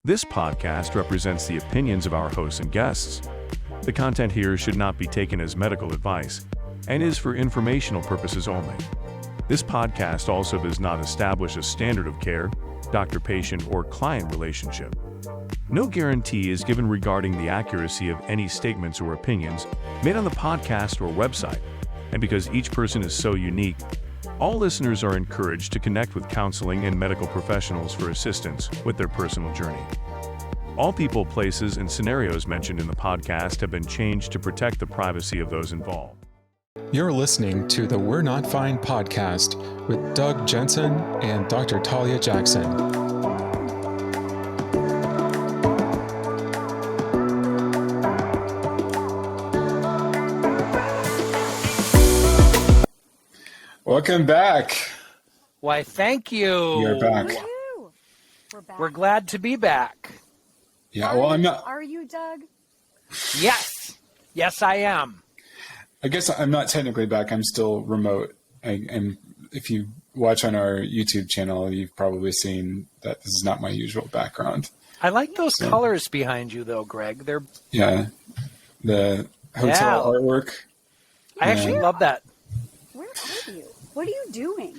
This podcast represents the opinions of our hosts and guests. The content here should not be taken as medical advice and is for informational purposes only. This podcast also does not establish a standard of care, doctor-patient, or client relationship. No guarantee is given regarding the accuracy of any statements or opinions made on the podcast or website, and because each person is so unique, all listeners are encouraged to connect with counseling and medical professionals for assistance with their personal journey. All people, places, and scenarios mentioned in the podcast have been changed to protect the privacy of those involved. You're listening to the We're Not Fine podcast with Doug Jensen and Dr. Talia Jackson. Welcome back. Why, thank you. You're back. Woo-hoo. We're back. We're glad to be back. Yeah, well, I'm not. Are you, Doug? Yes. Yes, I am. I guess I'm not technically back. I'm still remote. And if you watch on our YouTube channel, you've probably seen that this is not my usual background. I like those colors behind you, though, Greg. They're The hotel artwork. I actually love that. Where are you? What are you doing?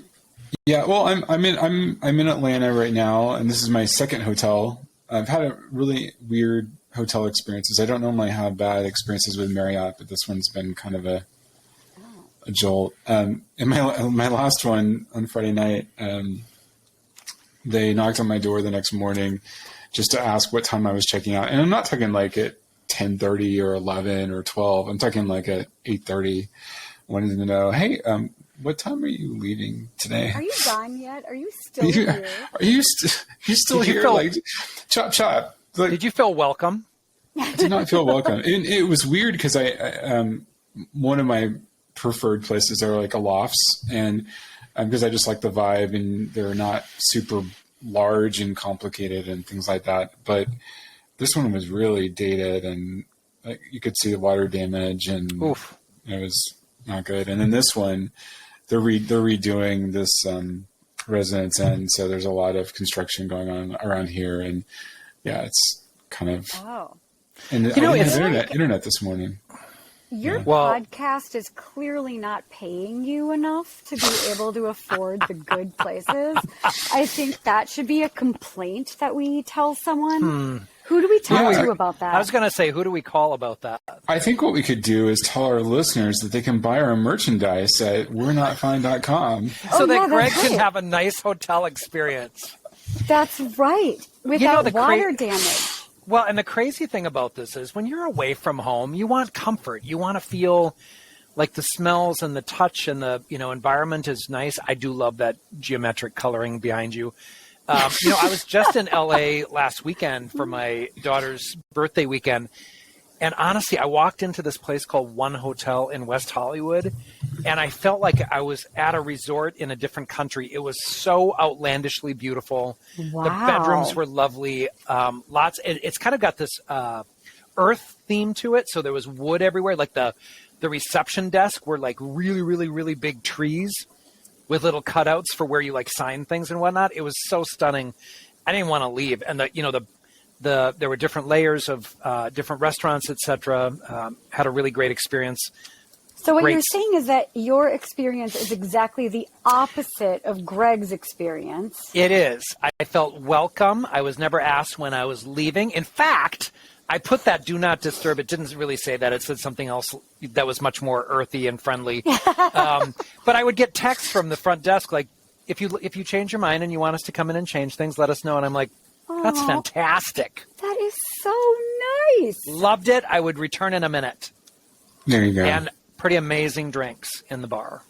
Yeah, well, I'm in Atlanta right now, and this is my second hotel. I've had a really weird hotel experiences. I don't normally have bad experiences with Marriott, but this one's been kind of a jolt. In my last one on Friday night, they knocked on my door the next morning just to ask what time I was checking out, and I'm not talking like at 10:30 or 11 or 12. I'm talking like at 8:30. Wanted to know, hey, what time are you leaving today? Are you gone yet? Are you still here? Are you still here? Like, chop, chop. Like, Did you feel welcome? I did not feel welcome. It was weird because I one of my preferred places are like a lofts, and because I just like the vibe, and they're not super large and complicated and things like that. But this one was really dated, and like, you could see the water damage, and Oof. it was not good. And then this one, they're redoing this residence, and so there's a lot of construction going on around here, and it's kind of. Oh. And I didn't have internet this morning. Your podcast is clearly not paying you enough to be able to afford the good places. I think that should be a complaint that we tell someone. Who do we talk to about that? I was going to say, who do we call about that? I think what we could do is tell our listeners that they can buy our merchandise at we'renotfine.com. So that Greg can have a nice hotel experience. That's right. Without water damage. Well, and the crazy thing about this is when you're away from home, you want comfort. You want to feel like the smells and the touch and the environment is nice. I do love that geometric coloring behind you. I was just in LA last weekend for my daughter's birthday weekend. And honestly, I walked into this place called One Hotel in West Hollywood, and I felt like I was at a resort in a different country. It was so outlandishly beautiful. Wow. The bedrooms were lovely. It's kind of got this earth theme to it. So there was wood everywhere. Like the reception desk were like really, really, really big trees with little cutouts for where you like sign things and whatnot. It was so stunning. I didn't want to leave. And there were different layers of different restaurants, etc. Had a really great experience. So what you're saying is that your experience is exactly the opposite of Greg's experience. It is. I felt welcome. I was never asked when I was leaving. In fact, I put that do not disturb. It didn't really say that. It said something else that was much more earthy and friendly. But I would get texts from the front desk like, if you change your mind and you want us to come in and change things, let us know. And I'm like, that's fantastic. That is so nice. Loved it. I would return in a minute. There you go. And pretty amazing drinks in the bar.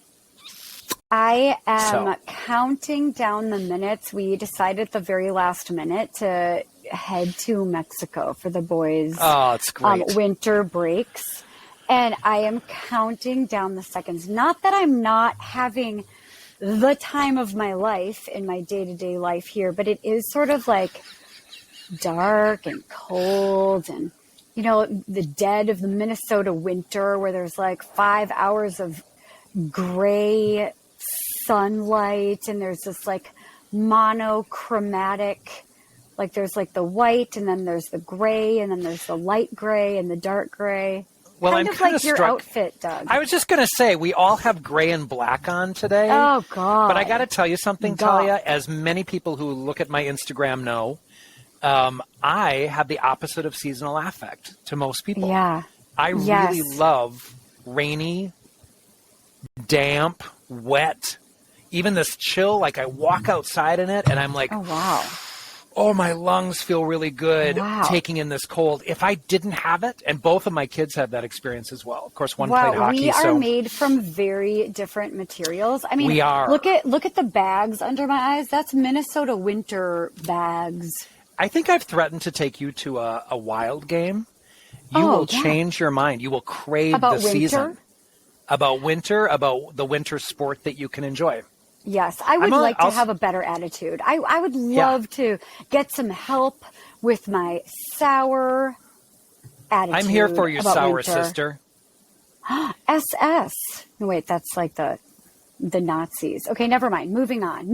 I am counting down the minutes. We decided at the very last minute to head to Mexico for the boys' it's great. Winter breaks. And I am counting down the seconds. Not that I'm not having the time of my life in my day-to-day life here, but it is sort of like dark and cold and, the dead of the Minnesota winter where there's like 5 hours of gray sunlight and there's this like monochromatic Like there's like the white, and then there's the gray, and then there's the light gray and the dark gray. Well, kind I'm of kind like of your struck. outfit, Doug. I was just going to say, we all have gray and black on today. Oh, God. But I got to tell you something, God. Talia. As many people who look at my Instagram know, I have the opposite of seasonal affect to most people. Yeah. I really love rainy, damp, wet, even this chill. Like I walk outside in it and I'm like, Oh, wow. oh, my lungs feel really good Wow. taking in this cold. If I didn't have it, and both of my kids have that experience as well. Of course, one played hockey. We are so made from very different materials. I mean, We are. Look at the bags under my eyes. That's Minnesota winter bags. I think I've threatened to take you to a wild game. You Oh, will yeah. change your mind. You will crave About the winter? season. About winter, about the winter sport that you can enjoy. Yes, I would like I'll- to have a better attitude. I would love to get some help with my sour attitude. I'm here for you, about sour winter. sister. SS. No, wait, that's like the Nazis. Okay, never mind. Moving on.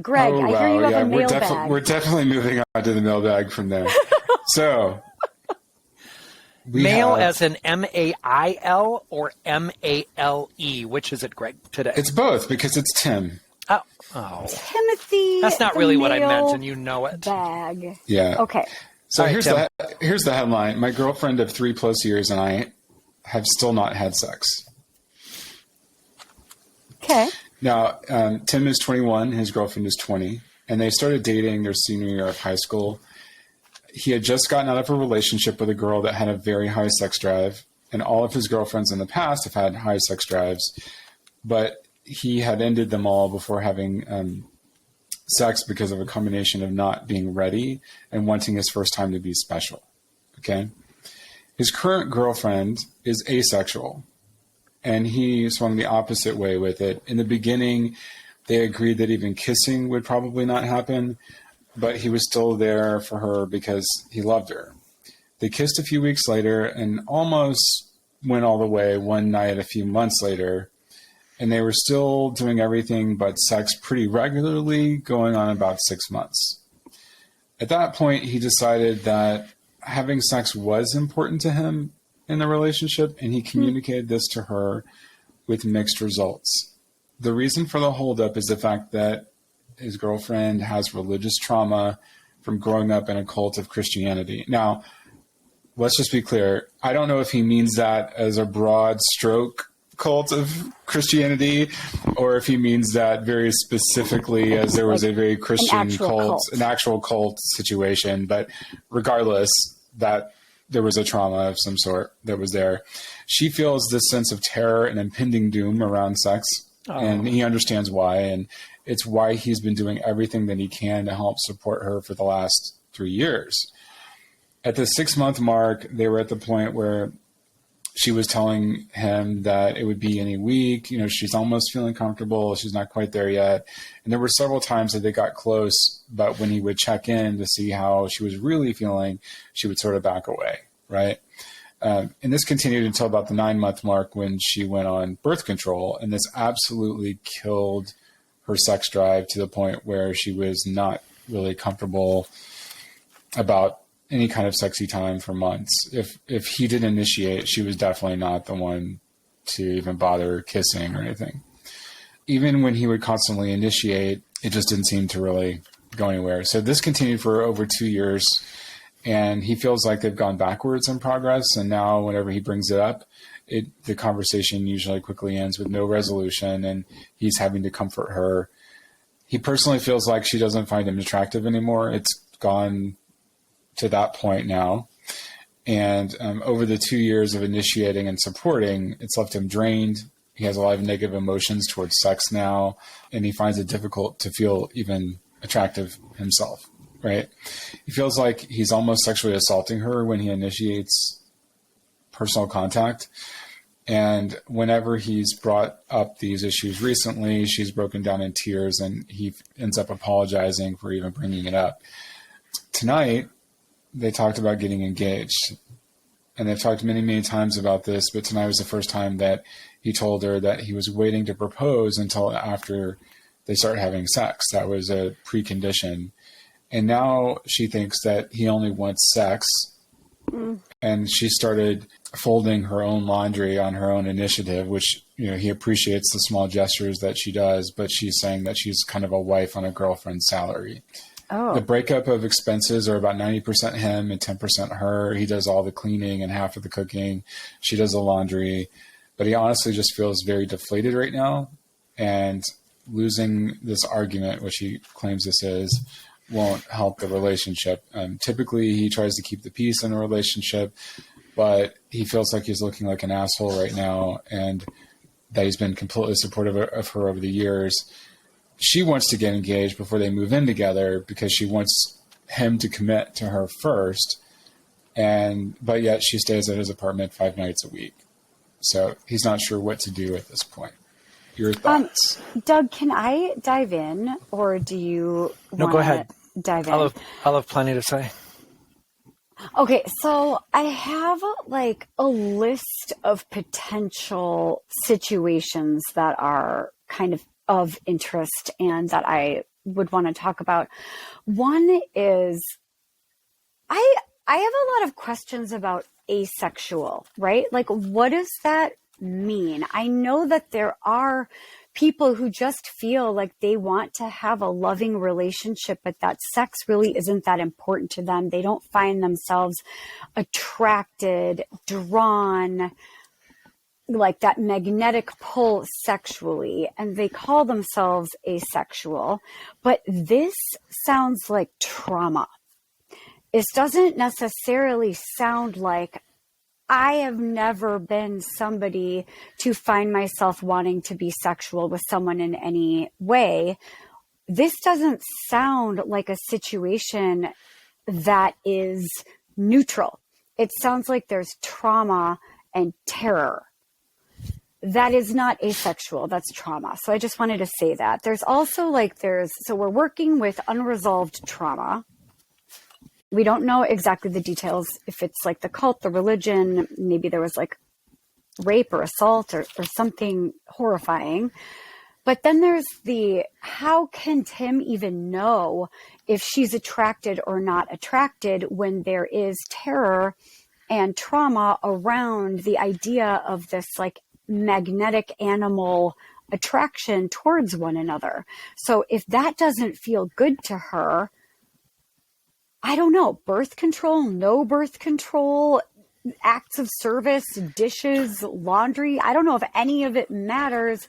Greg, Oh, I hear you wow. have a we're, mailbag. we're definitely moving on to the mailbag from there. So, Mail as in M-A-I-L or M-A-L-E. Which is it, Greg, today? It's both because it's Tim. Oh, Timothy. that's not the really what I meant, mail and you know it. Bag. Yeah. Okay. So All right, here's the headline. My girlfriend of 3+ years and I have still not had sex. Okay. Now, Tim is 21, his girlfriend is 20, and they started dating their senior year of high school. He had just gotten out of a relationship with a girl that had a very high sex drive, and all of his girlfriends in the past have had high sex drives, but he had ended them all before having sex because of a combination of not being ready and wanting his first time to be special. Okay? His current girlfriend is asexual, and he swung the opposite way with it. In the beginning, they agreed that even kissing would probably not happen, but he was still there for her because he loved her. They kissed a few weeks later and almost went all the way one night a few months later, and they were still doing everything but sex pretty regularly, going on about 6 months. At that point, he decided that having sex was important to him in the relationship, and he communicated this to her with mixed results. The reason for the holdup is the fact that his girlfriend has religious trauma from growing up in a cult of Christianity. Now, let's just be clear. I don't know if he means that as a broad stroke cult of Christianity, or if he means that very specifically as there was a very Christian cult, an actual cult situation. But regardless, that there was a trauma of some sort that was there. She feels this sense of terror and impending doom around sex, and he understands why. And it's why he's been doing everything that he can to help support her for the last 3 years. At the 6-month mark, they were at the point where she was telling him that it would be any week. You know, she's almost feeling comfortable. She's not quite there yet. And there were several times that they got close, but when he would check in to see how she was really feeling, she would sort of back away, right? And this continued until about the 9-month mark when she went on birth control. And this absolutely killed her sex drive to the point where she was not really comfortable about any kind of sexy time for months. If he didn't initiate, she was definitely not the one to even bother kissing or anything. Even when he would constantly initiate, it just didn't seem to really go anywhere. So this continued for over 2 years, and he feels like they've gone backwards in progress. And now whenever he brings it up, the conversation usually quickly ends with no resolution, and he's having to comfort her. He personally feels like she doesn't find him attractive anymore. It's gone to that point now. And over the 2 years of initiating and supporting, it's left him drained. He has a lot of negative emotions towards sex now, and he finds it difficult to feel even attractive himself, right? He feels like he's almost sexually assaulting her when he initiates personal contact. And whenever he's brought up these issues recently, she's broken down in tears, and he ends up apologizing for even bringing it up. Tonight, they talked about getting engaged, and they've talked many, many times about this, but tonight was the first time that he told her that he was waiting to propose until after they start having sex. That was a precondition. And now she thinks that he only wants sex. And she started folding her own laundry on her own initiative, which, he appreciates the small gestures that she does, but she's saying that she's kind of a wife on a girlfriend's salary. Oh. The breakup of expenses are about 90% him and 10% her. He does all the cleaning and half of the cooking. She does the laundry. But he honestly just feels very deflated right now. And losing this argument, which he claims this is, won't help the relationship. Typically, he tries to keep the peace in a relationship, but he feels like he's looking like an asshole right now, and that he's been completely supportive of her over the years. She wants to get engaged before they move in together because she wants him to commit to her first, but yet she stays at his apartment 5 nights a week. So he's not sure what to do at this point. Your thoughts? Doug, can I dive in, or do you No, go ahead. Dive in? I'll have plenty to say. Okay, so I have a list of potential situations that are kind of interest and that I would want to talk about. One is I have a lot of questions about asexual, right? What does that mean? I know that there are people who just feel like they want to have a loving relationship, but that sex really isn't that important to them. They don't find themselves attracted, drawn, like that magnetic pull sexually, and they call themselves asexual. But this sounds like trauma. It doesn't necessarily sound like I have never been somebody to find myself wanting to be sexual with someone in any way. This doesn't sound like a situation that is neutral. It sounds like there's trauma and terror. That is not asexual, that's trauma. So I just wanted to say that. There's also so we're working with unresolved trauma. We don't know exactly the details, if it's the cult, the religion, maybe there was rape or assault or something horrifying. But then there's how can Tim even know if she's attracted or not attracted when there is terror and trauma around the idea of this magnetic animal attraction towards one another. So if that doesn't feel good to her, I don't know, birth control, no birth control, acts of service, dishes, laundry. I don't know if any of it matters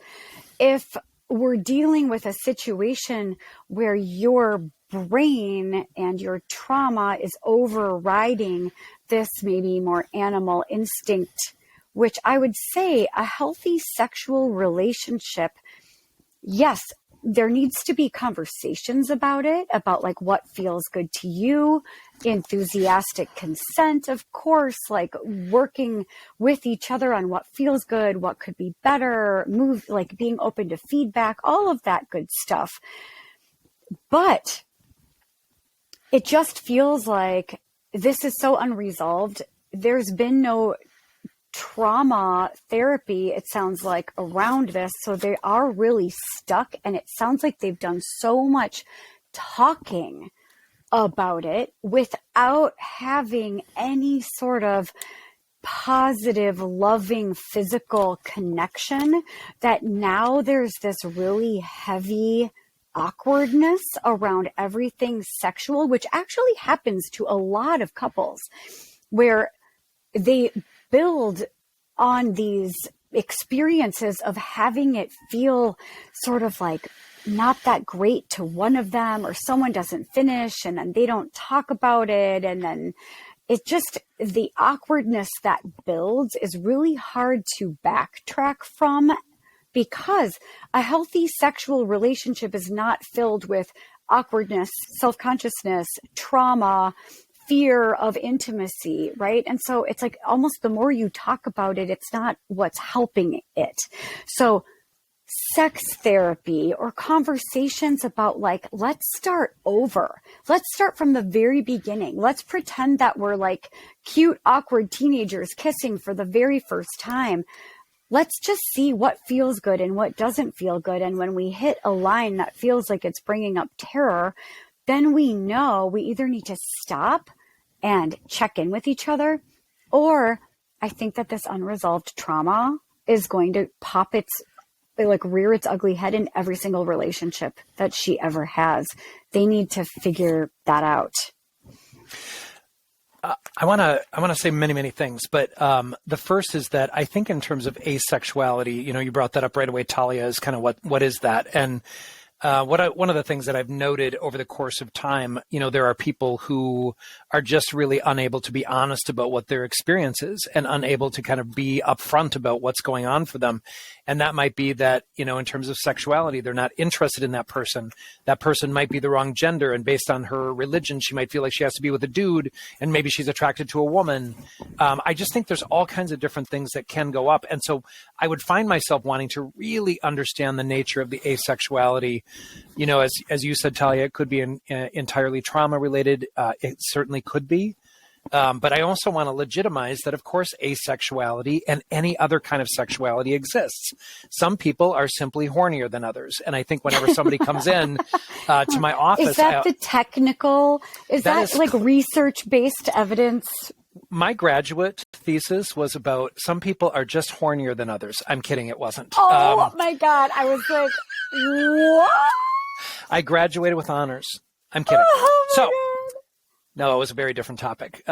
if we're dealing with a situation where your brain and your trauma is overriding this maybe more animal instinct, which I would say a healthy sexual relationship, yes, there needs to be conversations about it, about what feels good to you, enthusiastic consent, of course, working with each other on what feels good, what could be better, being open to feedback, all of that good stuff. But it just feels like this is so unresolved. There's been no trauma therapy, it sounds like, around this. So they are really stuck, and it sounds like they've done so much talking about it without having any sort of positive, loving, physical connection, that now there's this really heavy awkwardness around everything sexual, which actually happens to a lot of couples where they build on these experiences of having it feel sort of not that great to one of them, or someone doesn't finish and then they don't talk about it. And then it just, the awkwardness that builds is really hard to backtrack from, because a healthy sexual relationship is not filled with awkwardness, self-consciousness, trauma, fear of intimacy, right? And so it's almost the more you talk about it, it's not what's helping it. So sex therapy or conversations about let's start over. Let's start from the very beginning. Let's pretend that we're cute, awkward teenagers kissing for the very first time. Let's just see what feels good and what doesn't feel good. And when we hit a line that feels like it's bringing up terror, then we know we either need to stop and check in with each other, or I think that this unresolved trauma is going to rear its ugly head in every single relationship that she ever has. They need to figure that out. I want to say many, many things, but the first is that I think in terms of asexuality, you brought that up right away, Talia, is kind of what is that? And one of the things that I've noted over the course of time, there are people who are just really unable to be honest about what their experience is and unable to kind of be upfront about what's going on for them. And that might be that, in terms of sexuality, they're not interested in that person. That person might be the wrong gender. And based on her religion, she might feel like she has to be with a dude, and maybe she's attracted to a woman. I just think there's all kinds of different things that can go up. And so I would find myself wanting to really understand the nature of the asexuality. As you said, Talia, it could be entirely trauma related. It certainly could be. But I also want to legitimize that, of course, asexuality and any other kind of sexuality exists. Some people are simply hornier than others. And I think whenever somebody comes in to my office... Is that the technical... Is that like research-based evidence? My graduate thesis was about some people are just hornier than others. I'm kidding. It wasn't. Oh, my God. I was like, what? I graduated with honors. I'm kidding. Oh, my God. No, it was a very different topic.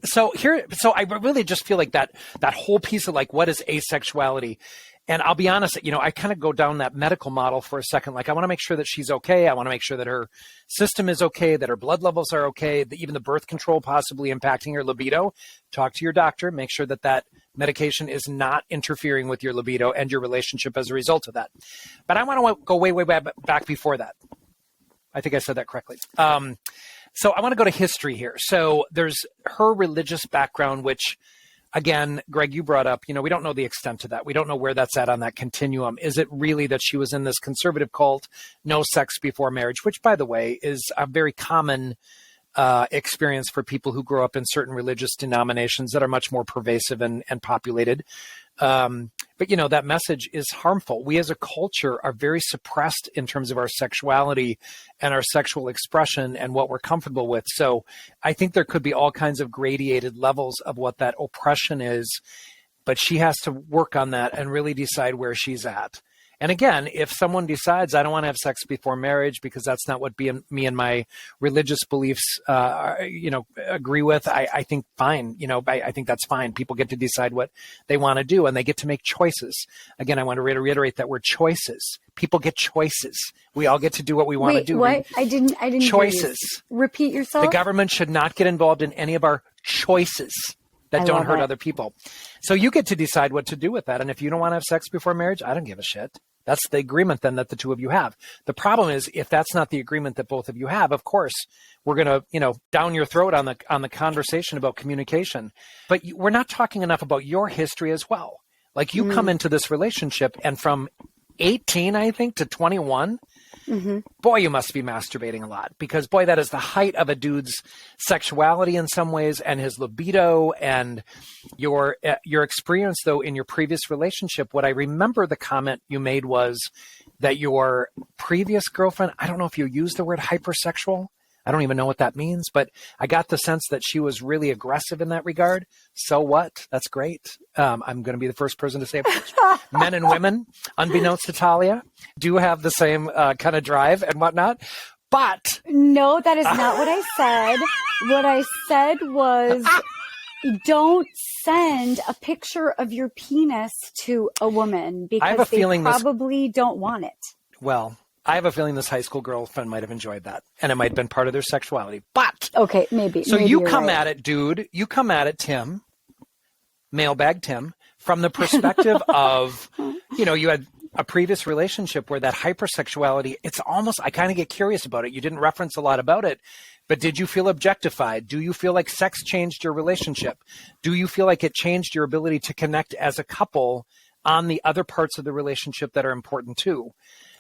So I really just feel like that whole piece of like, what is asexuality? And I'll be honest, I kind of go down that medical model for a second. Like, I want to make sure that she's okay. I want to make sure that her system is okay, that her blood levels are okay, that even the birth control possibly impacting her libido. Talk to your doctor. Make sure that medication is not interfering with your libido and your relationship as a result of that. But I want to go way, way back before that. I think I said that correctly. So I want to go to history here. So there's her religious background, which, again, Greg, you brought up, we don't know the extent of that. We don't know where that's at on that continuum. Is it really that she was in this conservative cult, no sex before marriage, which, by the way, is a very common experience for people who grow up in certain religious denominations that are much more pervasive and populated. But, that message is harmful. We as a culture are very suppressed in terms of our sexuality and our sexual expression and what we're comfortable with. So I think there could be all kinds of gradated levels of what that oppression is, but she has to work on that and really decide where she's at. And again, if someone decides I don't want to have sex before marriage because that's not what me and my religious beliefs, agree with, I think fine. I think that's fine. People get to decide what they want to do, and they get to make choices. Again, I want to reiterate that word choices. People get choices. We all get to do what we want to do. What? I didn't. Choices. Repeat yourself. The government should not get involved in any of our choices that don't hurt other people. So you get to decide what to do with that. And if you don't want to have sex before marriage, I don't give a shit. That's the agreement then that the two of you have. The problem is if that's not the agreement that both of you have, of course, we're going to, down your throat on the conversation about communication. But we're not talking enough about your history as well. Like you come into this relationship and from 18, I think, to 21, boy, you must be masturbating a lot because, boy, that is the height of a dude's sexuality in some ways and his libido and your experience, though, in your previous relationship. What I remember the comment you made was that your previous girlfriend, I don't know if you used the word hypersexual. I don't even know what that means, but I got the sense that she was really aggressive in that regard. So what? That's great. I'm going to be the first person to say it. Men and women, unbeknownst to Talia, do have the same kind of drive and whatnot. But no, that is not what I said. What I said was don't send a picture of your penis to a woman because they probably don't want it. Well, I have a feeling this high school girlfriend might have enjoyed that, and it might have been part of their sexuality. But okay, maybe. So maybe you come right. at it, dude. You come at it, Tim, Mailbag Tim, from the perspective of, you had a previous relationship where that hypersexuality. It's almost. I kind of get curious about it. You didn't reference a lot about it, but did you feel objectified? Do you feel like sex changed your relationship? Do you feel like it changed your ability to connect as a couple on the other parts of the relationship that are important too?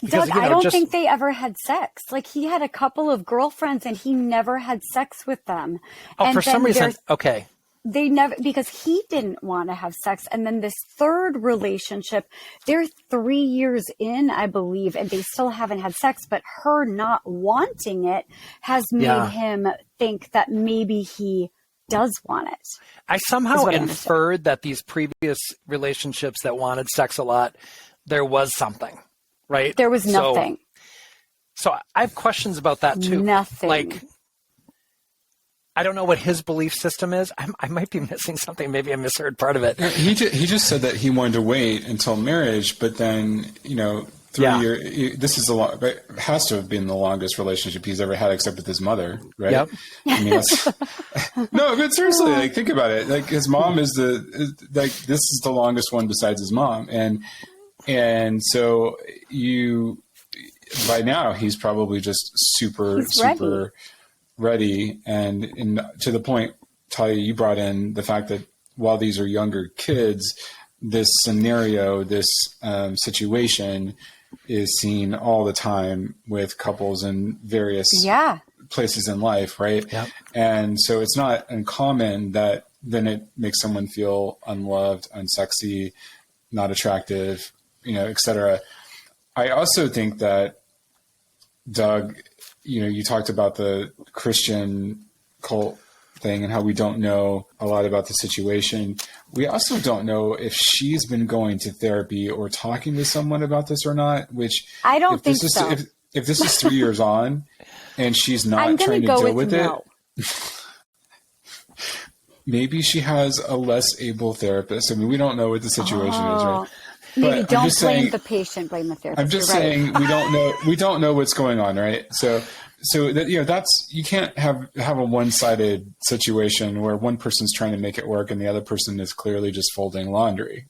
Because, Doug, I don't think they ever had sex. Like he had a couple of girlfriends and he never had sex with them. Oh, and for some reason, okay. they never, because he didn't want to have sex. And then this third relationship, they're 3 years in, I believe, and they still haven't had sex, but her not wanting it has made him think that maybe he does want it. I somehow inferred that these previous relationships that wanted sex a lot, there was something, right? There was nothing. So I have questions about that too. Nothing. Like, I don't know what his belief system is. I might be missing something. Maybe I misheard part of it. He just said that he wanted to wait until marriage, but then, 3 years, this is it has to have been the longest relationship he's ever had, except with his mother, right? Yep. I mean, no, but seriously, like, think about it. Like, his mom is this is the longest one besides his mom. And so by now he's probably just super ready. And to the point, Talia, you brought in the fact that while these are younger kids, this scenario, this situation is seen all the time with couples in various places in life, right? Yep. And so it's not uncommon that then it makes someone feel unloved, unsexy, not attractive, et cetera. I also think that, Doug, you talked about the Christian cult thing and how we don't know a lot about the situation. We also don't know if she's been going to therapy or talking to someone about this or not, which I don't think so. If this is 3 years on and she's not trying to deal with it, maybe she has a less able therapist. I mean, we don't know what the situation is, right? Maybe don't blame the patient, blame the therapist. I'm just saying we don't know what's going on, right? So that, that's, you can't have a one-sided situation where one person's trying to make it work and the other person is clearly just folding laundry.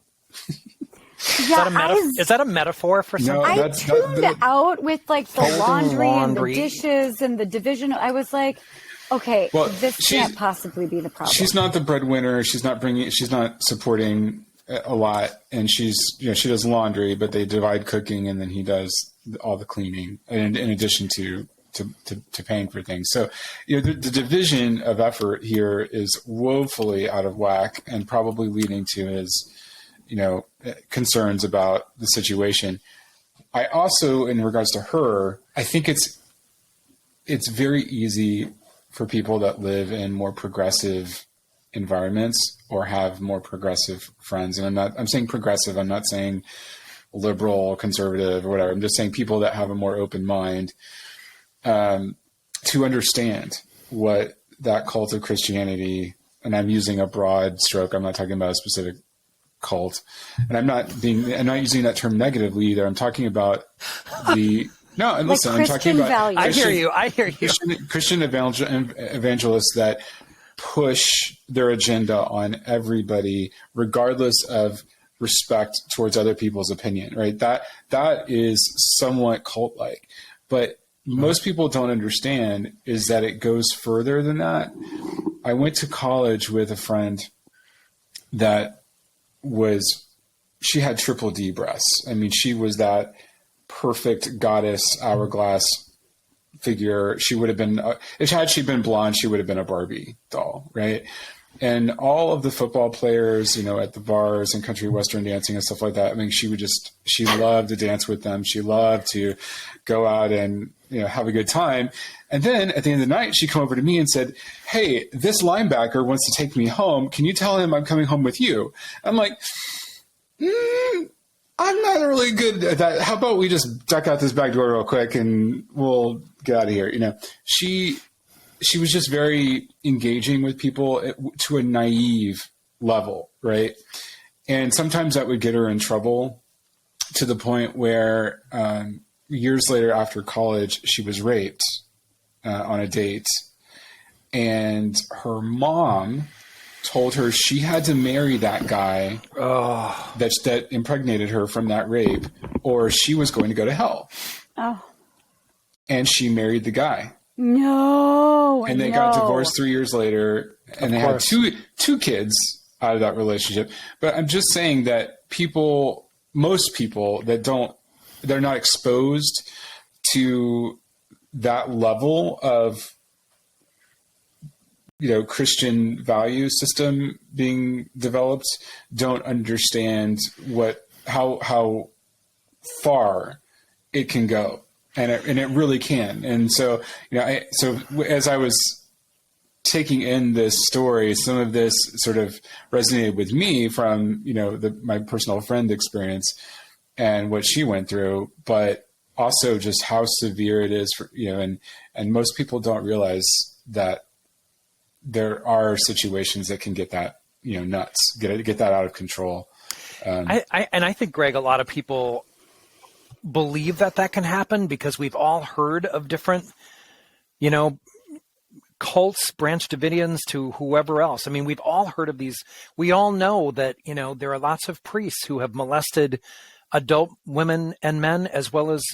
Is that a metaphor for something? I tuned out with like the laundry and the dishes and the division. I was like, okay, this can't possibly be the problem. She's not the breadwinner. She's not supporting a lot, and she does laundry, but they divide cooking, and then he does all the cleaning, in addition to paying for things. So, the division of effort here is woefully out of whack, and probably leading to his, concerns about the situation. I also, in regards to her, I think it's very easy for people that live in more progressive environments or have more progressive friends. And I'm saying progressive, I'm not saying liberal, conservative, or whatever. I'm just saying people that have a more open mind, to understand what that cult of Christianity, and I'm using a broad stroke, I'm not talking about a specific cult, and I'm not using that term negatively either. I'm talking about I'm talking about values. I hear you. Christian evangelists that push their agenda on everybody, regardless of respect towards other people's opinion, right? That is somewhat cult-like, but most people don't understand is that it goes further than that. I went to college with a friend that she had triple D breasts. I mean, she was that perfect goddess hourglass figure. She would have been, had she been blonde, she would have been a Barbie doll, right? And all of the football players, at the bars and country western dancing and stuff like that, I mean, she loved to dance with them. She loved to go out and, have a good time. And then at the end of the night, she'd come over to me and said, "Hey, this linebacker wants to take me home. Can you tell him I'm coming home with you?" I'm like, I'm not really good at that. How about we just duck out this back door real quick and we'll get out of here? She was just very engaging with people to a naive level, right? And sometimes that would get her in trouble to the point where years later after college, she was raped on a date. And her mom told her she had to marry that guy that impregnated her from that rape, or she was going to go to hell. Oh. And she married the guy. No. And they got divorced 3 years later, and they had two kids out of that relationship. But I'm just saying that most people they're not exposed to that level of Christian value system being developed don't understand how far it can go, and it really can. And so, so as I was taking in this story, some of this sort of resonated with me from, my personal friend experience and what she went through, but also just how severe it is for, and most people don't realize that there are situations that can get that, nuts, get that out of control. I think, Greg, a lot of people believe that can happen because we've all heard of different, cults, Branch Davidians to whoever else. I mean, we've all heard of these. We all know that, there are lots of priests who have molested adult women and men, as well as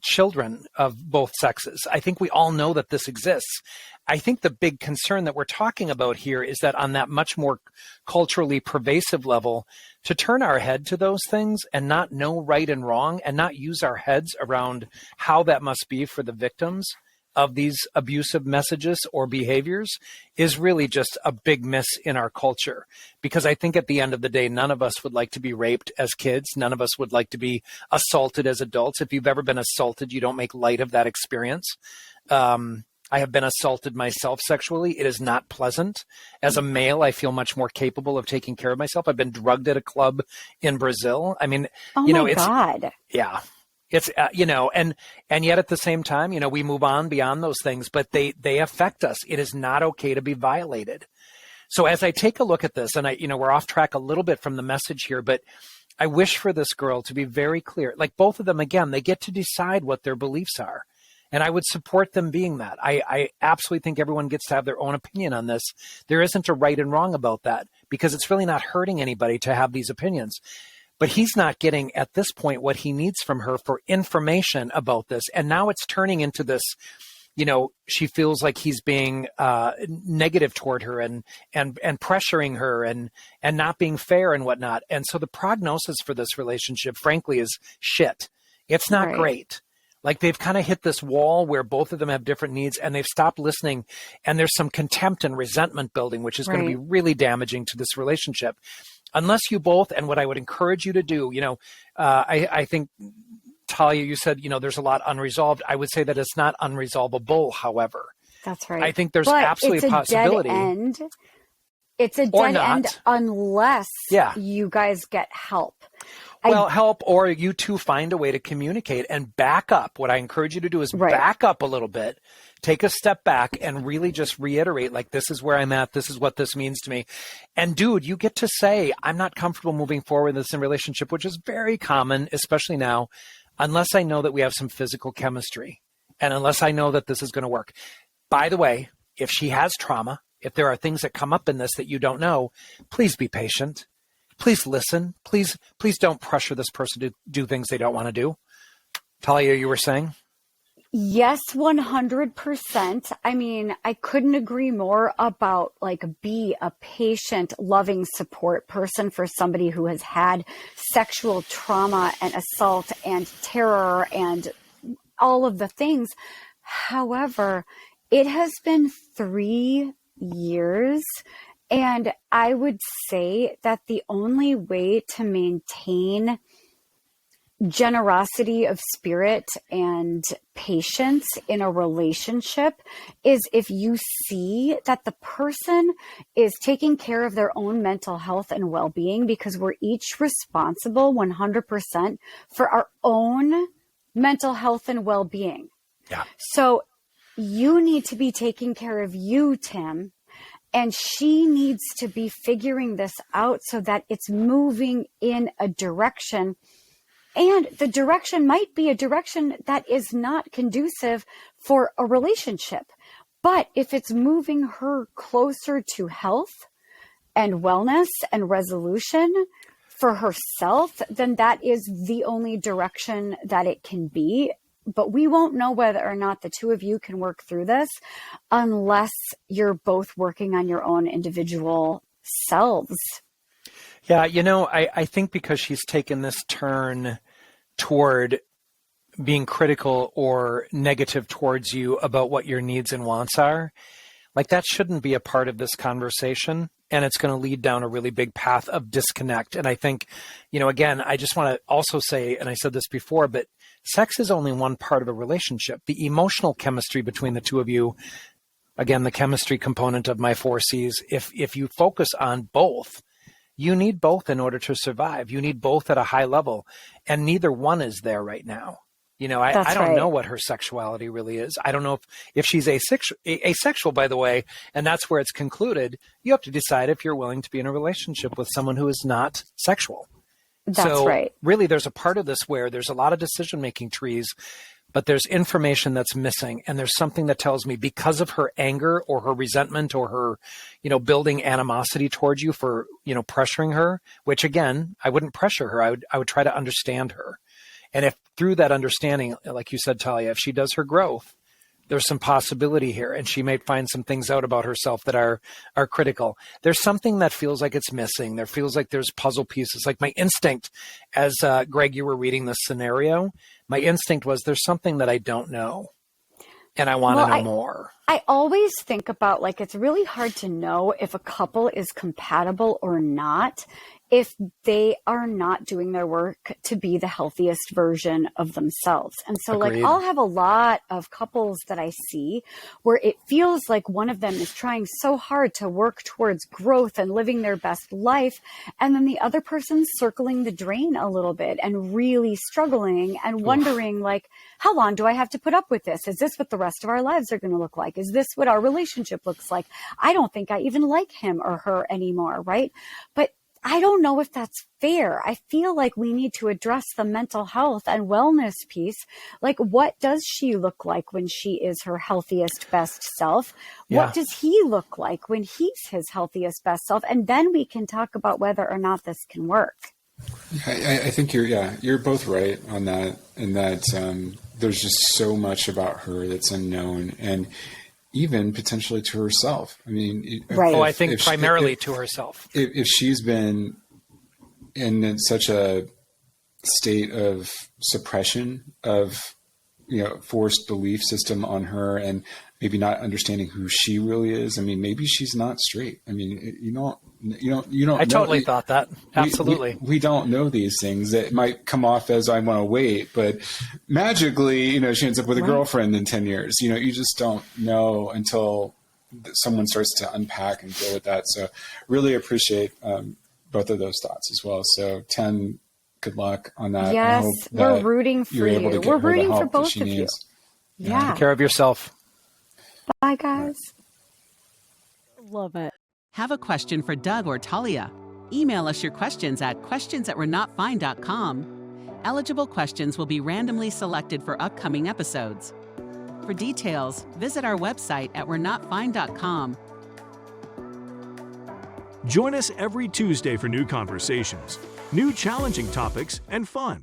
children of both sexes. I think we all know that this exists. I think the big concern that we're talking about here is that on that much more culturally pervasive level, to turn our head to those things and not know right and wrong and not use our heads around how that must be for the victims of these abusive messages or behaviors is really just a big miss in our culture. Because I think at the end of the day, none of us would like to be raped as kids. None of us would like to be assaulted as adults. If you've ever been assaulted, you don't make light of that experience. I have been assaulted myself sexually. It is not pleasant. As a male, I feel much more capable of taking care of myself. I've been drugged at a club in Brazil. I mean, God. Yeah. It's, and yet at the same time, we move on beyond those things, but they affect us. It is not okay to be violated. So as I take a look at this, and we're off track a little bit from the message here, but I wish for this girl to be very clear. Like both of them, again, they get to decide what their beliefs are. And I would support them being that. I absolutely think everyone gets to have their own opinion on this. There isn't a right and wrong about that because it's really not hurting anybody to have these opinions. But he's not getting at this point what he needs from her for information about this. And now it's turning into this, she feels like he's being negative toward her and pressuring her and not being fair and whatnot. And so the prognosis for this relationship, frankly, is shit. It's not great. Like they've kind of hit this wall where both of them have different needs and they've stopped listening. And there's some contempt and resentment building, which is going to be really damaging to this relationship. Unless you both, and what I would encourage you to do, I think, Talia, you said, there's a lot unresolved. I would say that it's not unresolvable, however. That's right. I think there's absolutely a possibility. Dead end. It's a dead end unless you guys get help. Help, or you two find a way to communicate and back up. What I encourage you to do is back up a little bit, take a step back and really just reiterate, like, this is where I'm at. This is what this means to me. And dude, you get to say, I'm not comfortable moving forward with this in relationship, which is very common, especially now, unless I know that we have some physical chemistry and unless I know that this is going to work. By the way, if she has trauma, if there are things that come up in this that you don't know, please be patient. Please listen. Please don't pressure this person to do things they don't want to do. Talia, you were saying? Yes, 100%. I mean, I couldn't agree more about be a patient, loving support person for somebody who has had sexual trauma and assault and terror and all of the things. However, it has been 3 years. And I would say that the only way to maintain generosity of spirit and patience in a relationship is if you see that the person is taking care of their own mental health and well-being, because we're each responsible 100% for our own mental health and well-being. Yeah. So you need to be taking care of you, Tim. And she needs to be figuring this out so that it's moving in a direction. And the direction might be a direction that is not conducive for a relationship. But if it's moving her closer to health and wellness and resolution for herself, then that is the only direction that it can be. But we won't know whether or not the two of you can work through this unless you're both working on your own individual selves. Yeah, I think because she's taken this turn toward being critical or negative towards you about what your needs and wants are, like that shouldn't be a part of this conversation. And it's going to lead down a really big path of disconnect. And I think, again, I just want to also say, and I said this before, but sex is only one part of a relationship. The emotional chemistry between the two of you, again, the chemistry component of my 4 C's, if you focus on both, you need both in order to survive. You need both at a high level, and neither one is there right now. I don't know what her sexuality really is. I don't know if she's asexual, by the way, and that's where it's concluded. You have to decide if you're willing to be in a relationship with someone who is not sexual. That's right. Really, there's a part of this where there's a lot of decision-making trees, but there's information that's missing. And there's something that tells me because of her anger or her resentment or her, building animosity towards you for, pressuring her, which again, I wouldn't pressure her. I would try to understand her. And if through that understanding, like you said, Talia, if she does her growth, there's some possibility here, and she may find some things out about herself that are critical. There's something that feels like it's missing. There feels like there's puzzle pieces. Like my instinct, as Greg, you were reading this scenario, my instinct was there's something that I don't know, and I want to know more. I always think about, like, it's really hard to know if a couple is compatible or not if they are not doing their work to be the healthiest version of themselves. And so Agreed. like I'll have a lot of couples that I see where it feels like one of them is trying so hard to work towards growth and living their best life. And then the other person's circling the drain a little bit and really struggling and wondering like, how long do I have to put up with this? Is this what the rest of our lives are going to look like? Is this what our relationship looks like? I don't think I even like him or her anymore. Right. But I don't know if that's fair. I feel like we need to address the mental health and wellness piece. Like, what does she look like when she is her healthiest, best self? Yeah. What does he look like when he's his healthiest, best self? And then we can talk about whether or not this can work. I think you're both right on that. And that there's just so much about her that's unknown, and even potentially to herself. I mean, right. I think primarily to herself. If she's been in such a state of suppression of, forced belief system on her, and maybe not understanding who she really is. I mean, maybe she's not straight. I mean, you don't. I totally thought that. Absolutely. We don't know these things. It might come off as I want to wait, but magically, she ends up with a girlfriend in 10 years. You just don't know until someone starts to unpack and deal with that. So really appreciate both of those thoughts as well. So 10, good luck on that. Yes, we're rooting for you. We're rooting for both of you. Yeah. Take care of yourself. Bye, guys. Love it. Have a question for Doug or Talia? Email us your questions at questions@we'renotfine.com. Eligible questions will be randomly selected for upcoming episodes. For details, visit our website at we'renotfine.com. Join us every Tuesday for new conversations, new challenging topics, and fun.